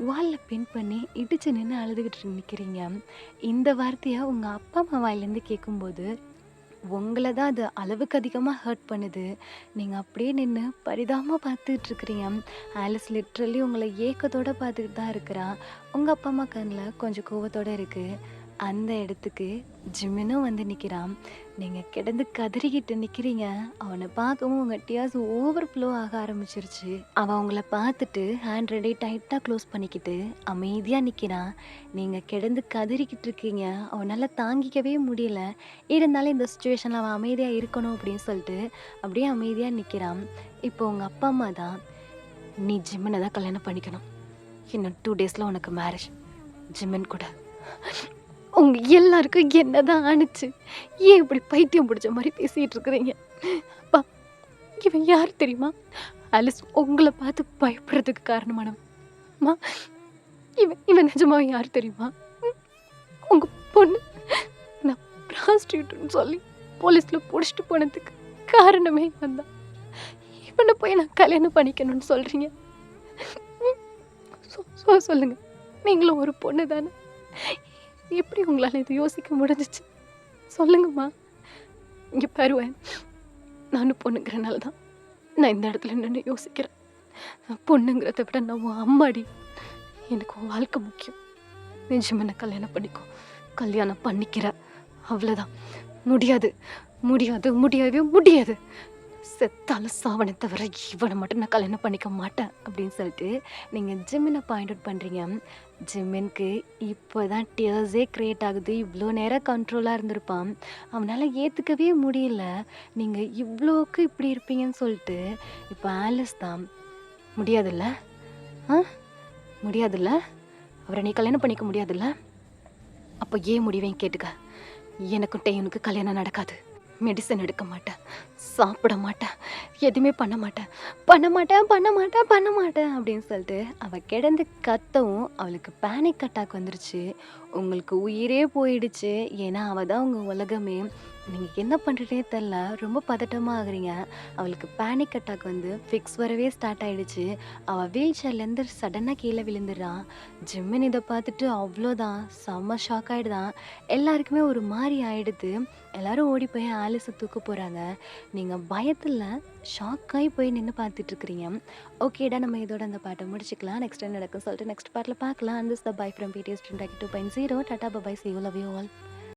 Speaker 1: வாலில் பின் பண்ணி இடிச்சு நின்று அழுதுகிட்டு நிற்கிறீங்க. இந்த வார்த்தையை உங்கள் அப்பா அம்மா வாயிலேருந்து கேட்கும்போது உங்களை தான் அது அளவுக்கு அதிகமாக ஹர்ட் பண்ணுது. நீங்கள் அப்படியே நின்று பரிதாபமாக பார்த்துட்ருக்குறீங்க. ஆலிஸ் லிட்ரலி உங்களை ஏக்கத்தோடு பார்த்துக்கிட்டு தான் இருக்கிறா. உங்கள் அப்பா அம்மா கண்ணில் கொஞ்சம் கோவத்தோடு இருக்குது. அந்த இடத்துக்கு ஜிம்மினும் வந்து நிற்கிறான். நீங்கள் கிடந்து கதறிக்கிட்டு நிற்கிறீங்க. அவனை பார்க்கவும் உங்கள் டியாஸ் ஓவர் ஃப்ளோ ஆக ஆரம்பிச்சிருச்சு. அவன் உங்களை பார்த்துட்டு ஹேண்ட் ரெடி டைட்டாக க்ளோஸ் பண்ணிக்கிட்டு அமைதியாக நிற்கிறான். நீங்கள் கிடந்து கதறிக்கிட்டு இருக்கீங்க. அவனால் தாங்கிக்கவே முடியல. இருந்தாலும் இந்த சுச்சுவேஷனில் அவன் அமைதியாக இருக்கணும் அப்படின்னு சொல்லிட்டு அப்படியே அமைதியாக நிற்கிறான். இப்போ உங்கள் அப்பா அம்மா தான், நீ ஜிம்மனை தான் கல்யாணம் பண்ணிக்கணும். இன்னும் 2 டேஸில் உனக்கு மேரேஜ் ஜிம்மன் கூட. உங்க எல்லாருக்கும் என்னதான் ஆணுச்சு? ஏன் இப்படி பைத்தியம் பிடிச்ச மாதிரி பேசிட்டு இருக்கிறீங்க? அப்பா, இவன் யார் தெரியுமா? ஆலிஸ் உங்களை பார்த்து பயப்படுறதுக்கு காரணமானவன். இவன் இவன் நிஜமா யார் தெரியுமா? உங்க பொண்ணு நான் ப்ராஸ்டியூட்னு சொல்லி போலீஸ்ல பிடிச்சிட்டு போனதுக்கு காரணமே இவன் தான். இவனை போய் நான் கல்யாணம் பண்ணிக்கணும்னு சொல்றீங்க? சொல்லுங்க, நீங்களும் ஒரு பொண்ணு தானே? எப்படி உங்களால் இது யோசிக்க முடிஞ்சிச்சு? சொல்லுங்கம்மா. இங்கே பாருவேன், நானும் பொண்ணுங்கிறனால தான் நான் இந்த இடத்துல நின்று யோசிக்கிறேன். பொண்ணுங்கிறத விட நான் உன் அம்மாடி. எனக்கு உன் வாழ்க்கை முக்கியம். நிஜமான கல்யாணம் பண்ணிக்கோ. கல்யாணம் பண்ணிக்கிற அவ்வளோதான். முடியாது முடியாது முடியவே முடியாது. செத்தாலும் சாவனை தவிர இவனை மட்டும் நான் கல்யாணம் பண்ணிக்க மாட்டேன் அப்படின்னு சொல்லிட்டு நீங்கள் ஜிம்மினை பாயிண்ட் அவுட் பண்ணுறீங்க. ஜிம்மினுக்கு இப்போ தான் டியர்ஸே க்ரியேட் ஆகுது. இவ்வளோ நேரம் கண்ட்ரோலாக இருந்திருப்பான். அவனால் ஏற்றுக்கவே முடியல நீங்கள் இவ்வளோக்கு இப்படி இருப்பீங்கன்னு சொல்லிட்டு. இப்போ ஆலிஸ் தான், முடியாதுல்ல? முடியாதுல்ல? அவரை நீ கல்யாணம் பண்ணிக்க முடியாதுல்ல? அப்போ ஏன் முடிவேன் கேட்டுக்க. எனக்கும் டெய்னுக்கு கல்யாணம் நடக்காது. மெடிசன் எடுக்க மாட்டேன், சாப்பிட மாட்டேன், எதுவுமே பண்ண மாட்டேன் அப்படின்னு சொல்லிட்டு அவள் கிடந்து கத்தவும் அவளுக்கு பேனிக் அட்டாக் வந்துருச்சு. உங்களுக்கு உயிரே போயிடுச்சு. ஏன்னா அவள் தான் உங்கள் உலகமே. நீங்கள் என்ன பண்ணுறதே தெரில, ரொம்ப பதட்டமாக ஆகுறீங்க. அவளுக்கு பேனிக் அட்டாக் வந்து ஃபிக்ஸ் வரவே ஸ்டார்ட் ஆகிடுச்சு. அவள் வீல் சேர்லேருந்து சடனாக கீழே விழுந்துடுறான். ஜிம்மின் இதை பார்த்துட்டு அவ்வளோதான் செம்ம ஷாக் ஆகிடுதான். எல்லாருக்குமே ஒரு மாதிரி ஆகிடுது. எல்லாரும் ஓடி போய் ஆலிஸை தூக்க போகிறாங்க. நீங்கள் பயத்தில் ஷாக்காகி போய் நின்று பார்த்துட்ருக்குறீங்க. ஓகேடா, நம்ம இதோட அந்த பாட்டை முடிச்சுக்கலாம். நெக்ஸ்ட் டைம் நடக்கும் சொல்லிட்டு நெக்ஸ்ட் பார்ட்டில் பார்க்கலாம். And this the bye from PTS 2.0. டாட்டா bye, see you, love you all.